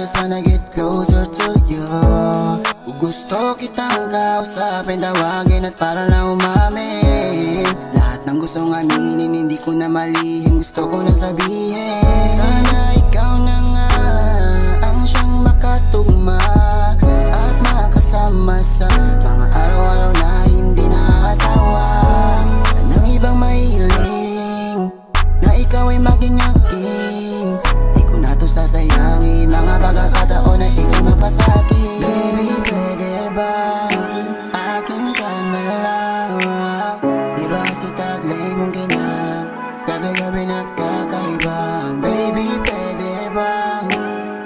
just wanna get closer to you. Kung gusto kitang kausapin, tawagin at para lang umamin. Lahat ng gustong aminin, hindi ko na malihim, gusto ko na sabihin. Sana ikaw na nga ang siyang makatugma at makasama sa mga araw-araw na hindi nakakasawa. Nang ibang mahiling na ikaw ay maging akin, di ko na to sasayangin, mga pagkakataon na ikaw mapasakit. Baby, pwede ba akin ka na lang? Di ba kasi taglay mong ganyan, gabi-gabi nagkakaiba. Baby, pwede ba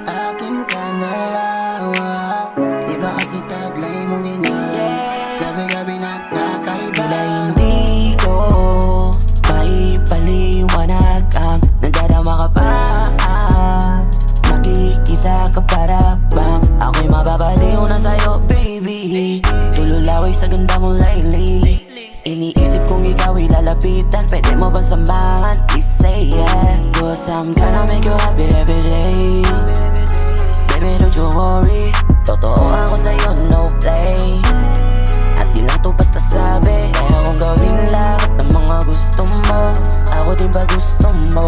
akin ka na lang? Di ba kasi taglay mong ganyan, gabi-gabi nagkakaiba. Tila hindi ko maipaliwanag ang nadarama ka pa. Nakikita ka para bang ako'y mababaliw na sa'yo, baby. Tululaway sa ganda mo lately. Iniisip kong ikaw ay lalapitan, pwede mo bang samahan? Please say yeah, 'cause I'm gonna make you happy every day. Baby, don't you worry, totoo ako sa'yo, no play. At di lang to basta sabi, kaya kong gawin lahat ng mga gusto mo, ako din ba gusto mo?